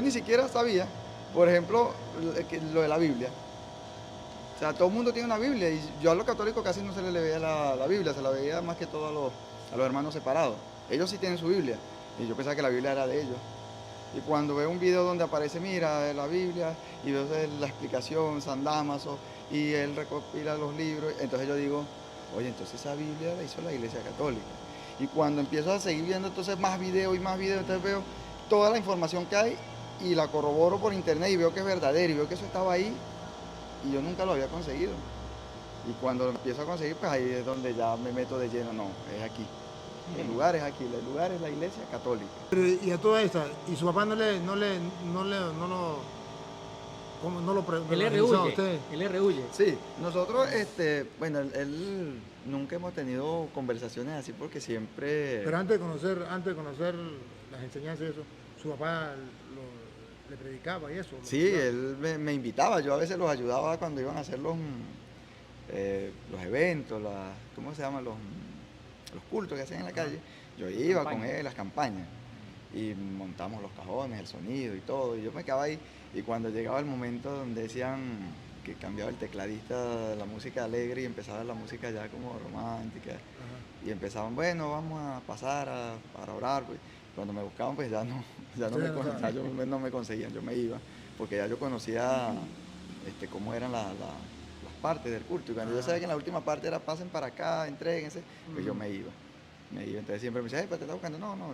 Yo ni siquiera sabía, por ejemplo, lo de la Biblia. O sea, todo el mundo tiene una Biblia y yo a los católicos casi no se les veía la Biblia, se la veía más que todo a los hermanos separados. Ellos sí tienen su Biblia y yo pensaba que la Biblia era de ellos. Y cuando veo un video donde aparece, mira, la Biblia, y veo la explicación, San Dámaso, y él recopila los libros, entonces yo digo, oye, entonces esa Biblia la hizo la Iglesia Católica. Y cuando empiezo a seguir viendo entonces más videos y más videos, entonces veo toda la información que hay y la corroboro por internet y veo que es verdadero y veo que eso estaba ahí y yo nunca lo había conseguido. Y cuando lo empiezo a conseguir, pues ahí es donde ya me meto de lleno, no, es aquí. El lugar es aquí, el lugar es la Iglesia Católica. Pero, y a toda esta, y su papá no lo Él le realizó a rehuye, usted. él le rehuye. Sí, nosotros, bueno, él nunca hemos tenido conversaciones así porque siempre, Pero antes de conocer las enseñanzas y eso, su papá le predicaba y eso. sí, él me invitaba, yo a veces los ayudaba cuando iban a hacer los eventos, ¿cómo se llaman? Los cultos que hacían en la calle. Yo iba con él, las campañas, y montamos los cajones, el sonido y todo, y yo me quedaba ahí, y cuando llegaba el momento donde decían que cambiaba el tecladista la música alegre y empezaba la música ya como romántica, Ajá. y empezaban, bueno, vamos a pasar para orar, pues. Cuando me buscaban, pues Usted ya no sabe. no me conseguían, yo me iba, porque ya yo conocía cómo eran las partes del culto. Y cuando yo sabía que en la última parte era pasen para acá, entréguense, pues yo me iba. Me iba. Entonces siempre me decía, pero te está buscando. No, yo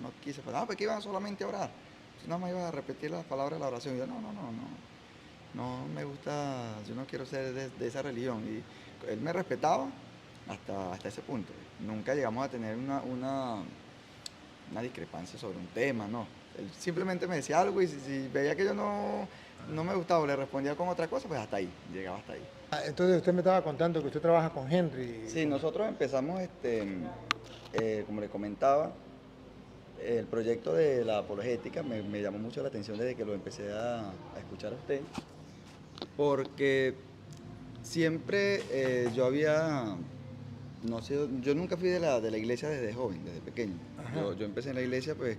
no quise. No, pues que iban solamente a orar. Entonces nada más iba a repetir las palabras de la oración. Y yo, no me gusta, yo no quiero ser de esa religión. Y él me respetaba hasta ese punto. Nunca llegamos a tener una discrepancia sobre un tema, no. Él simplemente me decía algo y si veía que yo no me gustaba o le respondía con otra cosa, pues hasta ahí, llegaba hasta ahí. Entonces usted me estaba contando que usted trabaja con Henry. Sí, nosotros empezamos, como le comentaba, el proyecto de la apologética me llamó mucho la atención desde que lo empecé a escuchar a usted, porque siempre no sé, yo nunca fui de la iglesia desde joven, desde pequeño. Yo empecé en la iglesia pues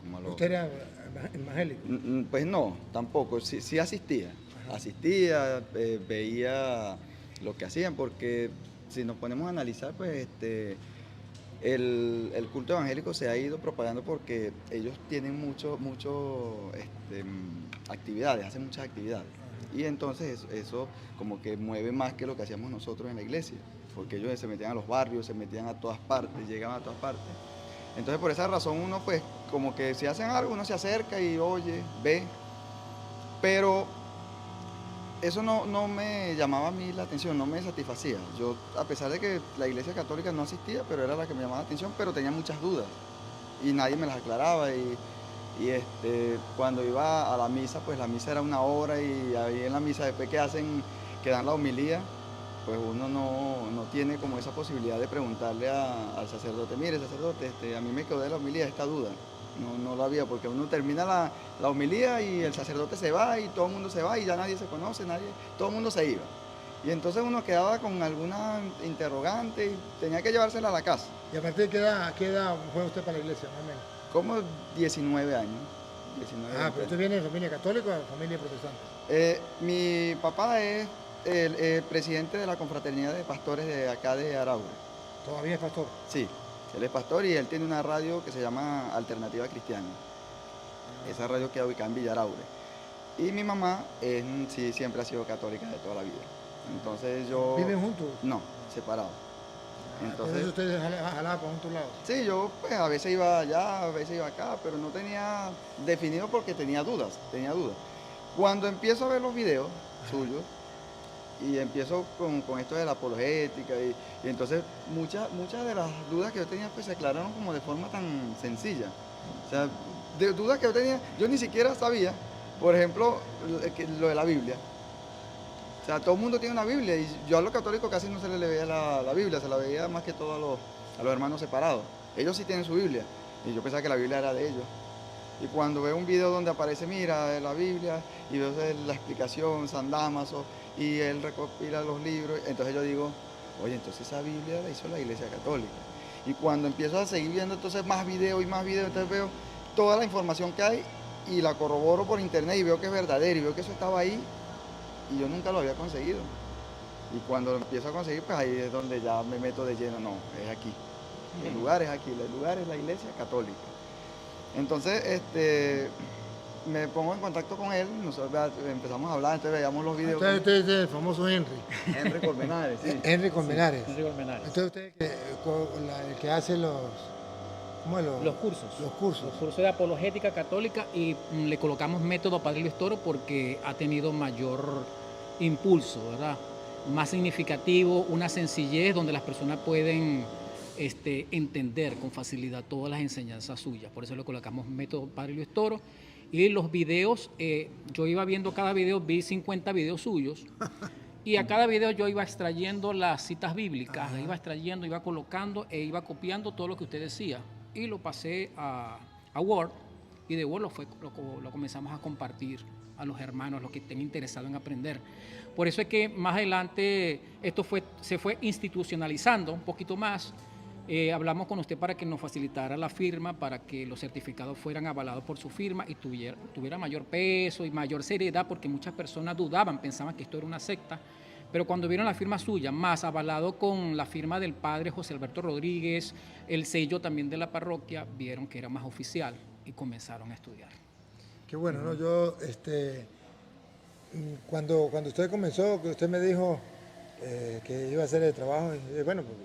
como a los... ¿Usted era evangélico? Pues no, tampoco, sí asistía. Asistía, veía lo que hacían, porque si nos ponemos a analizar, pues el culto evangélico se ha ido propagando porque ellos tienen actividades, hacen muchas actividades. Y entonces eso como que mueve más que lo que hacíamos nosotros en la iglesia, porque ellos se metían a los barrios, se metían a todas partes, llegaban a todas partes. Entonces por esa razón uno pues como que si hacen algo uno se acerca y oye, ve, pero eso no me llamaba a mí la atención, no me satisfacía. Yo, a pesar de que la iglesia católica no asistía, pero era la que me llamaba la atención, pero tenía muchas dudas y nadie me las aclaraba cuando iba a la misa, pues la misa era una hora y ahí en la misa después que dan la homilía, pues uno no tiene como esa posibilidad de preguntarle al sacerdote, mire sacerdote, a mí me quedó de la homilía esta duda. No lo había, porque uno termina la homilía y el sacerdote se va y todo el mundo se va y ya nadie se conoce, todo el mundo se iba. Y entonces uno quedaba con alguna interrogante y tenía que llevársela a la casa. ¿Y a partir de qué edad fue usted para la iglesia, más o menos? Como 19 años. 19, Pero usted viene de familia católica o familia protestante. Mi papá es el presidente de la confraternidad de pastores de acá de Araure. ¿Todavía es pastor? Sí, él es pastor y él tiene una radio que se llama Alternativa Cristiana. Esa radio queda ubicada en Villaraure. Y mi mamá sí, siempre ha sido católica de toda la vida. Entonces yo... ¿Viven juntos? No, separados. Entonces ustedes jalaban por un lado. Sí, yo pues a veces iba allá, a veces iba acá, pero no tenía definido porque tenía dudas. Cuando empiezo a ver los videos suyos y empiezo con esto de la apologética y entonces muchas de las dudas que yo tenía pues se aclararon como de forma tan sencilla. O sea, de dudas que yo tenía, yo ni siquiera sabía, por ejemplo, lo de la Biblia. O sea, todo el mundo tiene una Biblia y yo a los católicos casi no se les veía la Biblia, se la veía más que todo a los hermanos separados. Ellos sí tienen su Biblia y yo pensaba que la Biblia era de ellos. Y cuando veo un video donde aparece, mira, la Biblia, y veo la explicación, San Dámaso, y él recopila los libros, entonces yo digo, oye, entonces esa Biblia la hizo la Iglesia Católica. Y cuando empiezo a seguir viendo entonces más videos y más videos, entonces veo toda la información que hay y la corroboro por internet y veo que es verdadero y veo que eso estaba ahí y yo nunca lo había conseguido. Y cuando lo empiezo a conseguir, pues ahí es donde ya me meto de lleno, no, es aquí. El lugar es aquí, el lugar es la iglesia católica. Entonces, me pongo en contacto con él, nosotros empezamos a hablar, entonces veíamos los videos. Usted es el famoso Henry. Henry Colmenares, sí. Henry Colmenares. Henry Colmenares. Entonces usted el que hace ¿cómo es Los cursos. Los cursos. Los cursos de apologética católica y le colocamos método a Padre Luis Toro porque ha tenido mayor impulso, ¿verdad? Más significativo, una sencillez donde las personas pueden entender con facilidad todas las enseñanzas suyas. Por eso le colocamos método Padre Luis Toro. Y los videos, yo iba viendo cada video, vi 50 videos suyos. Y a cada video yo iba extrayendo las citas bíblicas, las iba extrayendo, iba colocando e iba copiando todo lo que usted decía. Y lo pasé a Word y de Word lo comenzamos a compartir a los hermanos, los que estén interesados en aprender. Por eso es que más adelante esto se fue institucionalizando un poquito más. Hablamos con usted para que nos facilitara la firma, para que los certificados fueran avalados por su firma y tuviera mayor peso y mayor seriedad, porque muchas personas dudaban, pensaban que esto era una secta, pero cuando vieron la firma suya, más avalado con la firma del padre José Alberto Rodríguez, el sello también de la parroquia, vieron que era más oficial y comenzaron a estudiar. Qué bueno, ¿no? Yo, cuando usted comenzó, que usted me dijo que iba a hacer el trabajo, bueno, pues,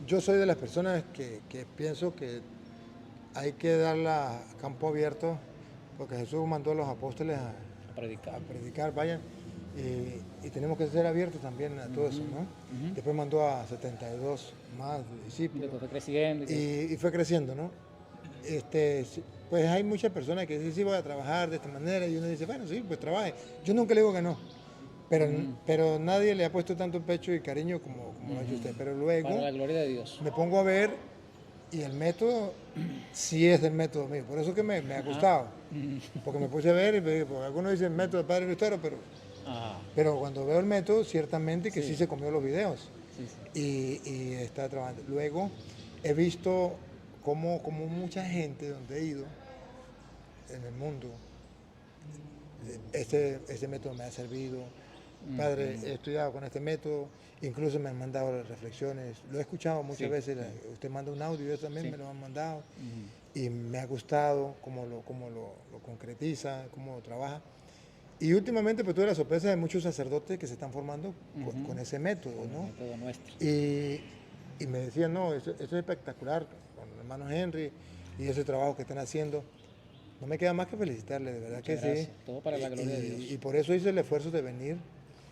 yo soy de las personas que pienso que hay que darla a campo abierto, porque Jesús mandó a los apóstoles a predicar, vayan, y tenemos que ser abiertos también a todo eso, ¿no? Después mandó a 72 más discípulos. Fue creciendo. Y fue creciendo, ¿no? Pues hay muchas personas que dicen, sí, voy a trabajar de esta manera, y uno dice, bueno, sí, pues trabaje. Yo nunca le digo que no. Pero nadie le ha puesto tanto pecho y cariño como lo ha hecho usted. Pero luego para la gloria de Dios. Me pongo a ver y el método sí es el método mío. Por eso que me ha gustado. Porque me puse a ver y porque algunos dicen método de Padre Luis Toro, pero cuando veo el método, ciertamente que sí se comió los videos. Sí. Y está trabajando. Luego he visto como mucha gente donde he ido en el mundo, este método me ha servido. Padre, he estudiado con este método, incluso me han mandado las reflexiones, lo he escuchado muchas veces, usted manda un audio, yo también me lo han mandado, y me ha gustado cómo lo concretiza, cómo lo trabaja. Y últimamente pues tuve la sorpresa de muchos sacerdotes que se están formando con ese método, ¿no? El método nuestro. Y me decían, no, esto es espectacular, con el hermano Henry y ese trabajo que están haciendo. No me queda más que felicitarle, de verdad. Muchas gracias. Sí. Todo para la gloria de Dios. Y por eso hice el esfuerzo de venir,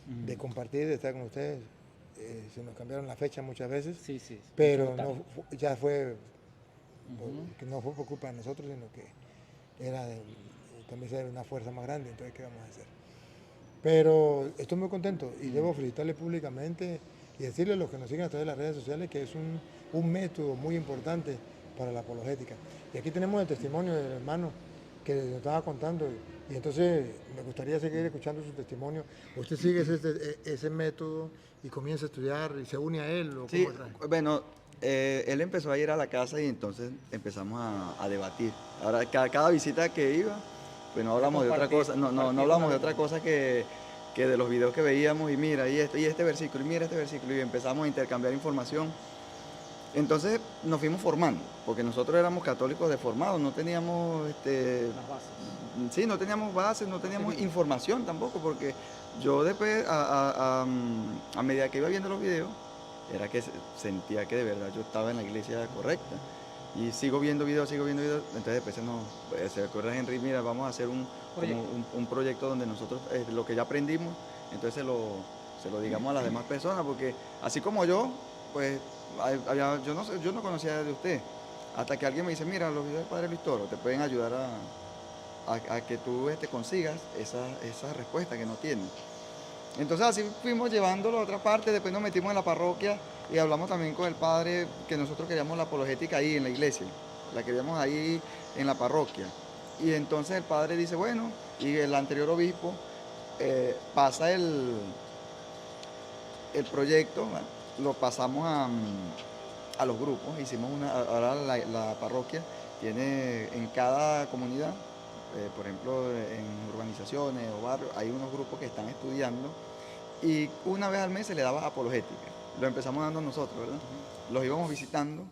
de compartir, de estar con ustedes. Se nos cambiaron la fecha muchas veces, pero no, ya fue, que no fue por culpa de nosotros, sino que también era una fuerza más grande, entonces ¿qué vamos a hacer? Pero estoy muy contento y debo felicitarle públicamente y decirle a los que nos siguen a través de las redes sociales que es un método muy importante para la apologética. Y aquí tenemos el testimonio del hermano que nos estaba contando, y entonces me gustaría seguir escuchando su testimonio. ¿Usted sigue ese método y comienza a estudiar y se une a él? ¿O sí, bueno, él empezó a ir a la casa y entonces empezamos a debatir. Ahora, cada visita que iba, pues no hablamos de otra cosa, no hablamos de otra cosa que de los videos que veíamos, y mira, y este versículo, y mira este versículo, y empezamos a intercambiar información. Entonces nos fuimos formando, porque nosotros éramos católicos deformados, no teníamos las bases. Sí, no teníamos bases, no teníamos información tampoco, porque yo después, a medida que iba viendo los videos, era que sentía que de verdad yo estaba en la iglesia correcta. Y sigo viendo videos, entonces después se ocurre a Henry, mira, vamos a hacer un proyecto donde nosotros, lo que ya aprendimos, entonces se lo digamos a las demás personas, porque así como yo, pues yo no conocía de usted, hasta que alguien me dice, mira, los videos del Padre Luis Toro te pueden ayudar a que tú consigas esa respuesta que no tienes. Entonces así fuimos llevándolo a otra parte, después nos metimos en la parroquia y hablamos también con el padre que nosotros queríamos la apologética ahí en la iglesia, la queríamos ahí en la parroquia. Y entonces el padre dice, bueno, y el anterior obispo pasa el proyecto, lo pasamos a los grupos, hicimos ahora la parroquia tiene en cada comunidad por ejemplo, en urbanizaciones o barrios, hay unos grupos que están estudiando y una vez al mes se le daba apologética. Lo empezamos dando nosotros, ¿verdad? Los íbamos visitando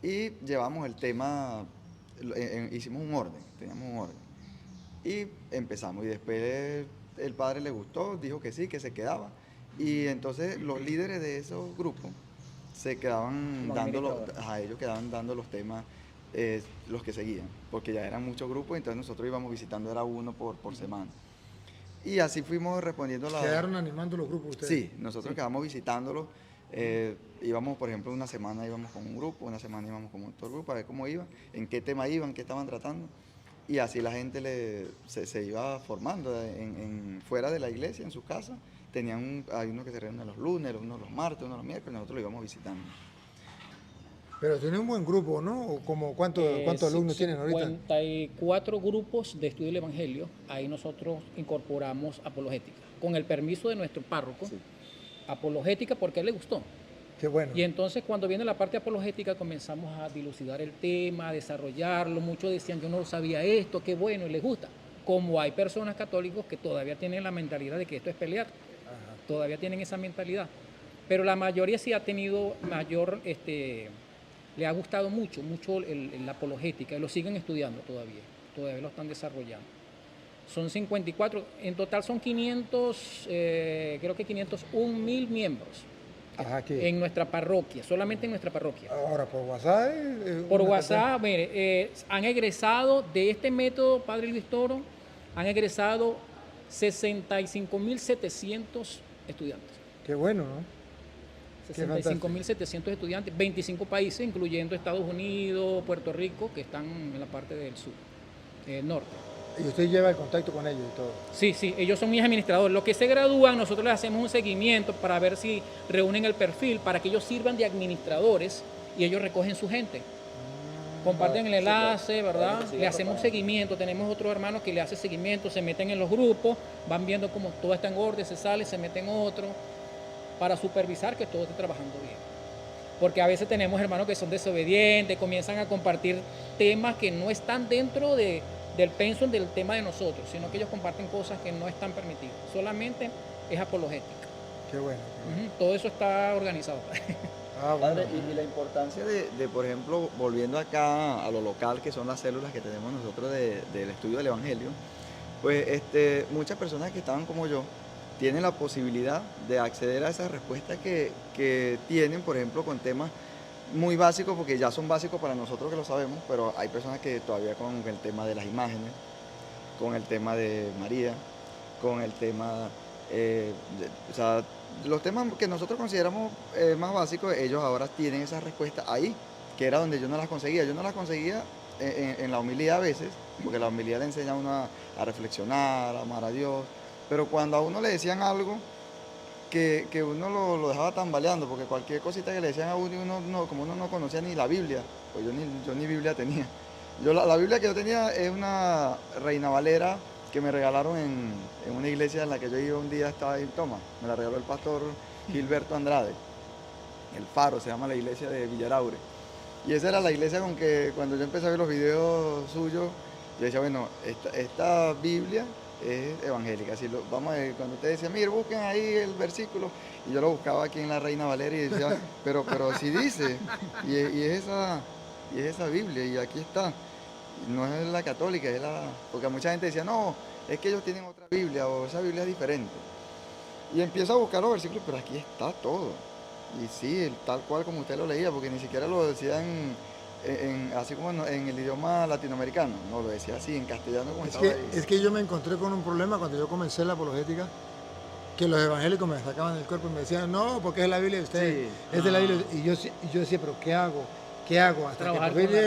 y llevamos el tema, hicimos un orden, teníamos un orden. Y empezamos, y después el padre le gustó, dijo que sí, que se quedaba. Y entonces los líderes de esos grupos se quedaban dando, ellos quedaban dando los temas, los que seguían, porque ya eran muchos grupos, entonces nosotros íbamos visitando, era uno por semana. Y así fuimos respondiendo la... ¿Quedaron animando los grupos ustedes? Sí, nosotros quedamos visitándolos. Íbamos, por ejemplo, una semana íbamos con un grupo, una semana íbamos con otro grupo, a ver cómo iba, en qué tema iban, qué estaban tratando. Y así la gente se iba formando fuera de la iglesia, en su casa. Hay unos que se reúnen los lunes, unos los martes, unos los miércoles, nosotros lo íbamos visitando. Pero tiene un buen grupo, ¿no? ¿O como cuántos alumnos tienen ahorita? 54 grupos de estudio del Evangelio. Ahí nosotros incorporamos apologética, con el permiso de nuestro párroco. Sí. Apologética porque a él le gustó. Qué bueno. Y entonces cuando viene la parte apologética comenzamos a dilucidar el tema, a desarrollarlo. Muchos decían, yo no sabía esto, qué bueno, y les gusta. Como hay personas católicos que todavía tienen la mentalidad de que esto es pelear. Ajá. Todavía tienen esa mentalidad. Pero la mayoría sí ha tenido mayor... le ha gustado mucho la apologética, y lo siguen estudiando todavía lo están desarrollando. Son 54, en total son 500, creo que 501,000 miembros. Ajá, en nuestra parroquia, solamente en nuestra parroquia. Ahora, por WhatsApp... Por WhatsApp, mire, han egresado de este método, Padre Luis Toro, han egresado 65,700 estudiantes. Qué bueno, ¿no? 65,700 estudiantes, 25 países, incluyendo Estados Unidos, Puerto Rico, que están en la parte del sur, norte. ¿Y usted lleva el contacto con ellos y todo? Sí, ellos son mis administradores. Los que se gradúan, nosotros les hacemos un seguimiento para ver si reúnen el perfil, para que ellos sirvan de administradores y ellos recogen su gente. Comparten el enlace, ¿verdad? Le hacemos seguimiento, tenemos otro hermano que le hace seguimiento, se meten en los grupos, van viendo cómo todo está en orden, se sale, se meten otro, para supervisar que todo esté trabajando bien. Porque a veces tenemos hermanos que son desobedientes, comienzan a compartir temas que no están dentro del pensum del tema de nosotros, sino que ellos comparten cosas que no están permitidas. Solamente es apologética. Qué bueno. Todo eso está organizado. Padre, y la importancia de, por ejemplo, volviendo acá a lo local, que son las células que tenemos nosotros del estudio del Evangelio, pues muchas personas que estaban como yo, tienen la posibilidad de acceder a esas respuestas que tienen, por ejemplo, con temas muy básicos, porque ya son básicos para nosotros que lo sabemos, pero hay personas que todavía con el tema de las imágenes, con el tema de María, con el tema, o sea, los temas que nosotros consideramos más básicos, ellos ahora tienen esas respuestas ahí, que era donde yo no las conseguía. Yo no las conseguía en la homilía a veces, porque la homilía le enseña a uno a reflexionar, a amar a Dios. Pero cuando a uno le decían algo que uno lo dejaba tambaleando, porque cualquier cosita que le decían a uno, y como uno no conocía ni la Biblia, pues yo ni Biblia tenía. La Biblia que yo tenía es una Reina Valera que me regalaron en una iglesia en la que yo iba un día, estaba en Toma. Me la regaló el pastor Gilberto Andrade. El Faro se llama la iglesia de Villaraure. Y esa era la iglesia con que cuando yo empecé a ver los videos suyos, yo decía, bueno, esta Biblia es evangélica. Vamos a ver, cuando usted decía, mire, busquen ahí el versículo, y yo lo buscaba aquí en la Reina Valera y decía, pero sí dice, y es esa Biblia, y aquí está. No es la católica, porque mucha gente decía, no, es que ellos tienen otra Biblia, o esa Biblia es diferente. Y empiezo a buscar los versículos, pero aquí está todo. Y sí, tal cual como usted lo leía, porque ni siquiera lo decía así como en el idioma latinoamericano, no, lo decía así, en castellano como estaba ahí. Es que yo me encontré con un problema cuando yo comencé la apologética, que los evangélicos me sacaban del cuerpo y me decían, no, porque es la Biblia de ustedes, es de la Biblia. Y yo decía, pero ¿qué hago? Hasta trabajar que por fin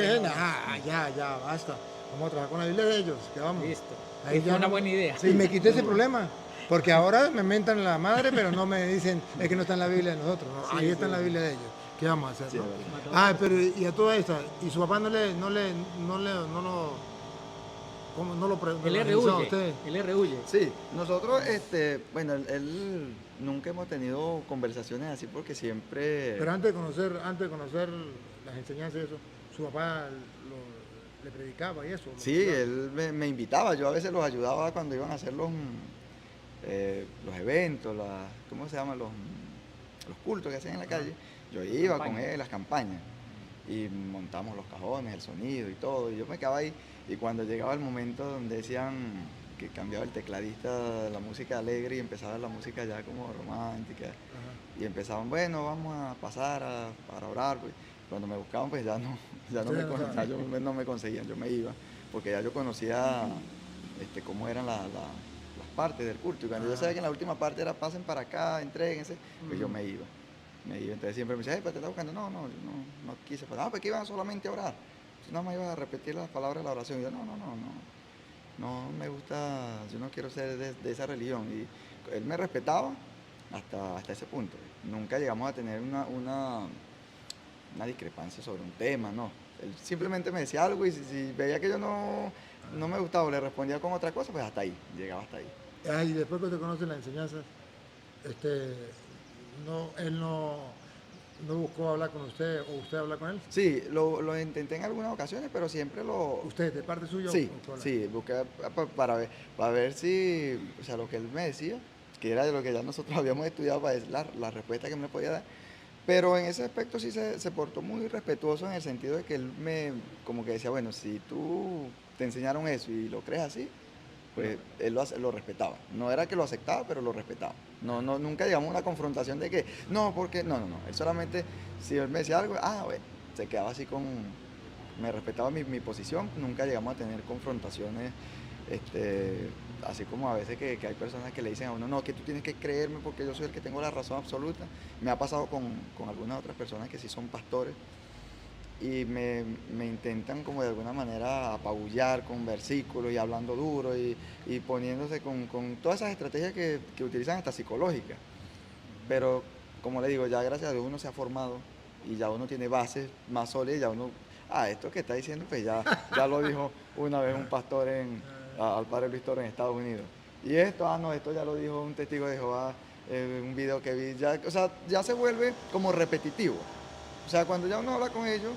ya, basta. Vamos a trabajar con la Biblia de ellos, que vamos. Listo. Ahí fue una buena idea. Sí, me quité ese problema. Porque ahora me mentan la madre, pero no me dicen, es que no está en la Biblia de nosotros. ¿No? Sí, ahí está en la Biblia de ellos. ¿Qué vamos a hacer? Sí, ¿no? Pero y a toda esta, y su papá no lo rehuye, a usted. Él le rehuye. Sí, nosotros, bueno, él nunca hemos tenido conversaciones así porque siempre... Pero antes de conocer las enseñanzas de eso, su papá le predicaba y eso. Sí, él me invitaba, yo a veces los ayudaba cuando iban a hacer los eventos, ¿cómo se llaman? Los cultos que hacían en la calle. Yo iba con él, las campañas, y montamos los cajones, el sonido y todo, y yo me quedaba ahí, y cuando llegaba el momento donde decían que cambiaba el tecladista de la música alegre y empezaba la música ya como romántica, y empezaban, bueno, vamos a pasar para orar, pues. Cuando me buscaban, pues ya no me conseguían, yo me iba, porque ya yo conocía cómo eran las partes del culto, y cuando yo sabía que en la última parte era pasen para acá, entréguense, pues yo me iba. Entonces siempre me decía, hey, pues te estás buscando. No, yo no quise. Pues, pues que iban solamente a orar. Yo nada más iba a repetir las palabras de la oración. Y yo, no me gusta, yo no quiero ser de esa religión. Y él me respetaba hasta ese punto. Nunca llegamos a tener una discrepancia sobre un tema, no. Él simplemente me decía algo y si veía que yo no me gustaba o le respondía con otra cosa, pues hasta ahí, llegaba hasta ahí. Y después que te conocen las enseñanzas, él no buscó hablar con usted o usted hablar con él. Sí, lo intenté en algunas ocasiones, pero siempre ¿Usted, de parte suya? Sí, busqué para ver si, o sea, lo que él me decía, que era de lo que ya nosotros habíamos estudiado, para ver la respuesta que me podía dar. Pero en ese aspecto sí se portó muy respetuoso, en el sentido de que él como que decía, bueno, si tú te enseñaron eso y lo crees así, pues él lo respetaba. No era que lo aceptaba, pero lo respetaba. Nunca llegamos a una confrontación de que, porque no. Él solamente, si él me decía algo, bueno, se quedaba así me respetaba mi posición. Nunca llegamos a tener confrontaciones, así como a veces que hay personas que le dicen a uno, no, que tú tienes que creerme porque yo soy el que tengo la razón absoluta. Me ha pasado con algunas otras personas que sí son pastores, y me intentan como de alguna manera apabullar con versículos y hablando duro y poniéndose con todas esas estrategias que utilizan hasta psicológicas. Pero como le digo, ya gracias a Dios uno se ha formado y ya uno tiene bases más sólidas, ya uno, esto que está diciendo, pues ya lo dijo una vez un pastor al padre Luis Toro en Estados Unidos. Y esto ya lo dijo un testigo de Jehová en un video que vi, ya se vuelve como repetitivo. O sea, cuando ya uno habla con ellos,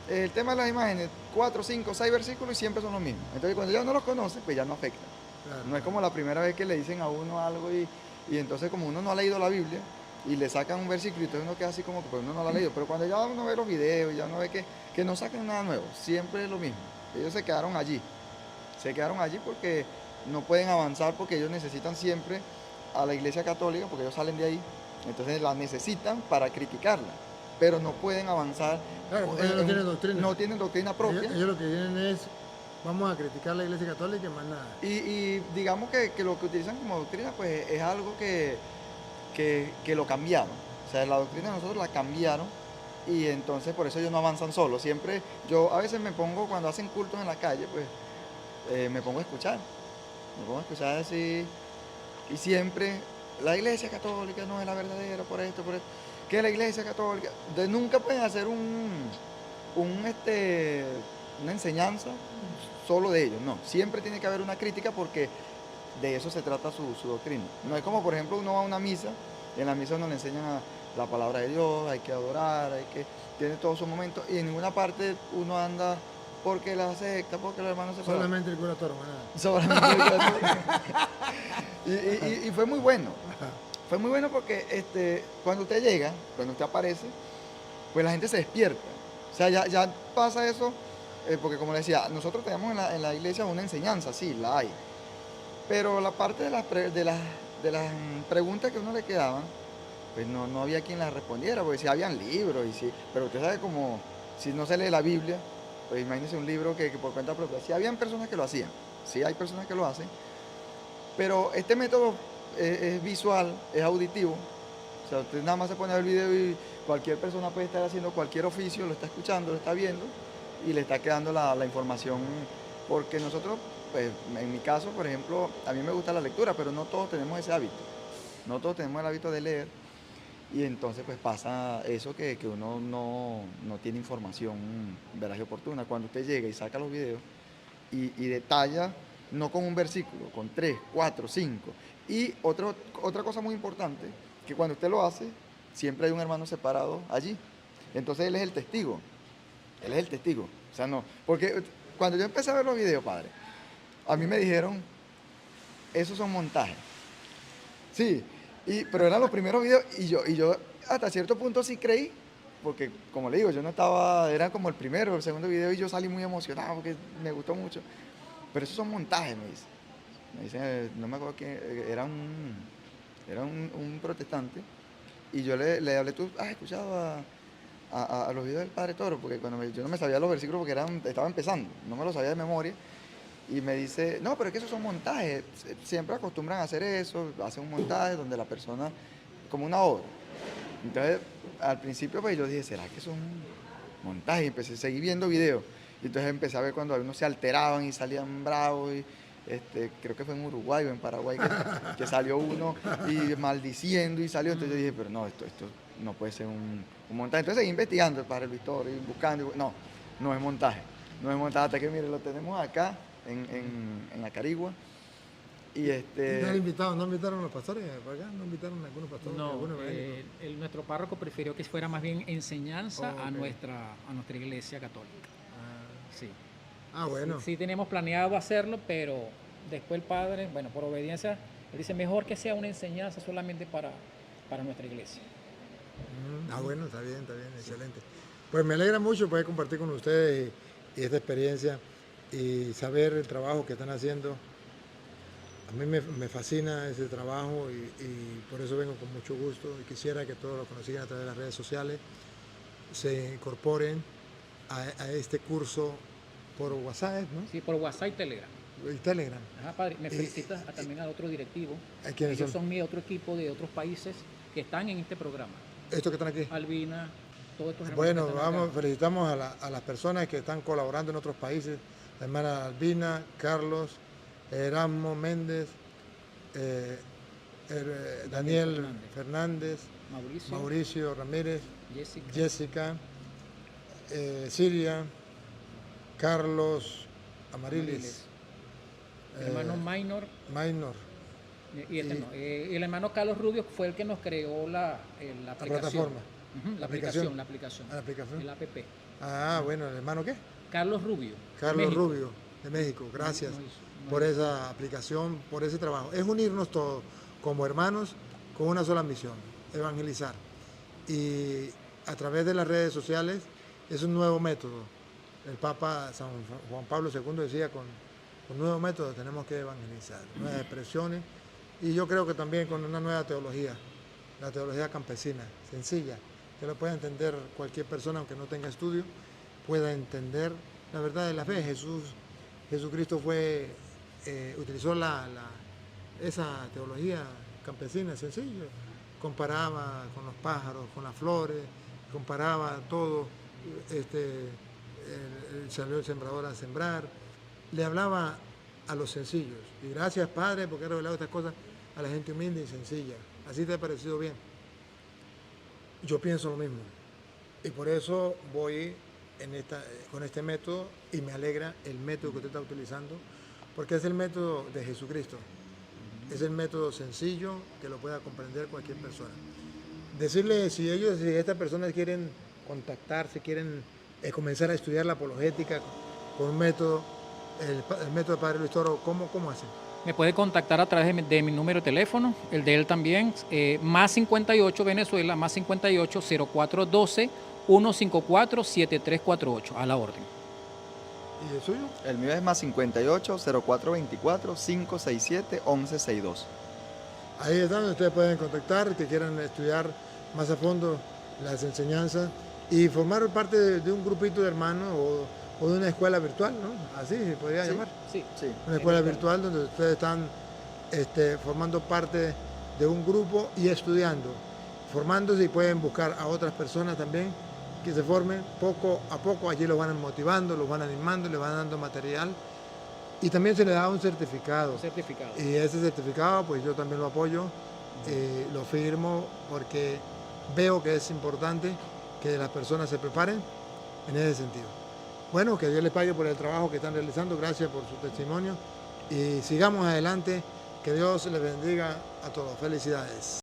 el tema de las imágenes, 4, 5, 6 versículos y siempre son los mismos. Entonces cuando ya uno los conoce, pues ya no afecta. Claro. No es como la primera vez que le dicen a uno algo y entonces como uno no ha leído la Biblia y le sacan un versículo y entonces uno queda así como que pues uno no lo ha leído. Pero cuando ya uno ve los videos y ya uno ve que no sacan nada nuevo, siempre es lo mismo. Ellos se quedaron allí porque no pueden avanzar, porque ellos necesitan siempre a la Iglesia Católica, porque ellos salen de ahí, entonces la necesitan para criticarla, pero no pueden avanzar. Claro, porque ellos no tienen doctrina. No tienen doctrina propia. Ellos lo que vienen es, vamos a criticar la Iglesia Católica y más nada. Y digamos que lo que utilizan como doctrina, pues es algo que lo cambiaron. O sea, la doctrina de nosotros la cambiaron, y entonces por eso ellos no avanzan solos. Siempre, yo a veces me pongo, cuando hacen cultos en la calle, pues me pongo a escuchar. Así, y siempre, la Iglesia Católica no es la verdadera por esto. Que la Iglesia Católica, nunca pueden hacer una enseñanza solo de ellos, no. Siempre tiene que haber una crítica, porque de eso se trata su doctrina. No es como, por ejemplo, uno va a una misa, y en la misa uno le enseñan la palabra de Dios, hay que adorar, tiene todos sus momentos, y en ninguna parte uno anda porque la secta, porque los hermanos se solamente el cura Toro, ¿verdad? Solamente el cura Toro. Y fue muy bueno. Fue muy bueno porque cuando usted llega, cuando usted aparece, pues la gente se despierta. O sea, ya pasa eso, porque como le decía, nosotros tenemos en la iglesia una enseñanza, sí, la hay. Pero la parte de las preguntas que a uno le quedaban, pues no había quien las respondiera, porque si habían libros, pero usted sabe, como si no se lee la Biblia, pues imagínese un libro que por cuenta propia. Sí habían personas que lo hacían, sí hay personas que lo hacen, pero este método es visual, es auditivo. O sea, usted nada más se pone a ver el video y cualquier persona puede estar haciendo cualquier oficio, lo está escuchando, lo está viendo y le está quedando la información. Porque nosotros, pues en mi caso, por ejemplo, a mí me gusta la lectura, pero no todos tenemos ese hábito. No todos tenemos el hábito de leer, y entonces pues pasa eso que uno no tiene información veraz y oportuna. Cuando usted llega y saca los videos y detalla, no con un versículo, con 3, 4, 5. Y otra cosa muy importante, que cuando usted lo hace, siempre hay un hermano separado allí. Entonces él es el testigo. O sea, no, porque cuando yo empecé a ver los videos, padre, a mí me dijeron, esos son montajes. Sí, pero eran los primeros videos y yo hasta cierto punto sí creí, porque como le digo, yo no estaba, era como el primero, el segundo video y yo salí muy emocionado porque me gustó mucho. Pero esos son montajes, me dice. Me dice, no me acuerdo quién, era un protestante. Y yo le hablé, ¿tú has escuchado a los videos del Padre Toro? Porque cuando yo no me sabía los versículos porque estaba empezando, no me los sabía de memoria. Y me dice, no, pero es que esos son montajes. Siempre acostumbran a hacer eso, hacen un montaje donde la persona, como una obra. Entonces, al principio pues yo dije, ¿será que son montajes? Y empecé a seguir viendo videos. Y entonces empecé a ver cuando algunos se alteraban y salían bravos. Y, creo que fue en Uruguay o en Paraguay que salió uno y maldiciendo y salió. Entonces yo dije, pero no, esto no puede ser un montaje. Entonces seguí investigando el Padre Luis Toro y buscando. No es montaje. No es montaje hasta que, mire, lo tenemos acá en Acarigua. Y ¿No invitaron a los pastores para acá? ¿No invitaron a algunos pastores? No, nuestro párroco prefirió que fuera más bien enseñanza a nuestra iglesia católica. Sí. Bueno. Sí tenemos planeado hacerlo, pero después el padre, bueno, por obediencia, él dice, mejor que sea una enseñanza solamente para nuestra iglesia. Bueno, está bien, excelente. Pues me alegra mucho poder compartir con ustedes y esta experiencia y saber el trabajo que están haciendo. A mí me fascina ese trabajo y por eso vengo con mucho gusto y quisiera que todos los que nos siguen a través de las redes sociales se incorporen a este curso por WhatsApp, ¿no? Sí, por WhatsApp y Telegram. Y Telegram. Ajá, padre, me felicitas también al otro directivo. ¿Quiénes son mi otro equipo de otros países que están en este programa. ¿Estos que están aquí? Albina, todos estos hermanos. Bueno, felicitamos a las personas que están colaborando en otros países. La hermana Albina, Carlos, Erasmo Méndez, Daniel Fernández, Mauricio Ramírez, Jessica, Siria, Carlos Amarilis, el hermano Minor. Y el hermano Carlos Rubio fue el que nos creó la aplicación. Plataforma. La aplicación. La aplicación. El app. Bueno, ¿el hermano qué? Carlos Rubio. Rubio, de México. Gracias por esa aplicación, por ese trabajo. Es unirnos todos como hermanos con una sola misión, evangelizar. Y a través de las redes sociales es un nuevo método. El Papa San Juan Pablo II decía, con nuevos métodos tenemos que evangelizar, nuevas expresiones. Y yo creo que también con una nueva teología, la teología campesina, sencilla, que lo pueda entender cualquier persona, aunque no tenga estudio, pueda entender la verdad de la fe. Jesucristo utilizó esa teología campesina, sencilla. Comparaba con los pájaros, con las flores, comparaba todo, salió el sembrador a sembrar, le hablaba a los sencillos. Y gracias, Padre, porque he revelado estas cosas a la gente humilde y sencilla. ¿Así te ha parecido bien? Yo pienso lo mismo. Y por eso voy con este método y me alegra el método que usted está utilizando, porque es el método de Jesucristo. Es el método sencillo que lo pueda comprender cualquier persona. Decirle, si estas personas quieren contactarse, quieren comenzar a estudiar la apologética con un método, el método de Padre Luis Toro, ¿cómo hacen? Me puede contactar a través de mi número de teléfono, el de él también, más 58 Venezuela, más 58 0412 154 7348, a la orden. ¿Y el suyo? El mío es más 58 0424 567 1162. Ahí están, ustedes pueden contactar, que quieran estudiar más a fondo las enseñanzas y formar parte de un grupito de hermanos o de una escuela virtual, ¿no? Así se podría llamar. Sí. Una escuela virtual donde ustedes están formando parte de un grupo y estudiando, formándose, y pueden buscar a otras personas también que se formen poco a poco. Allí los van motivando, los van animando, les van dando material y también se les da un certificado. Y ese certificado pues yo también lo apoyo, lo firmo, porque veo que es importante que las personas se preparen en ese sentido. Bueno, que Dios les pague por el trabajo que están realizando, gracias por su testimonio y sigamos adelante, que Dios les bendiga a todos. Felicidades.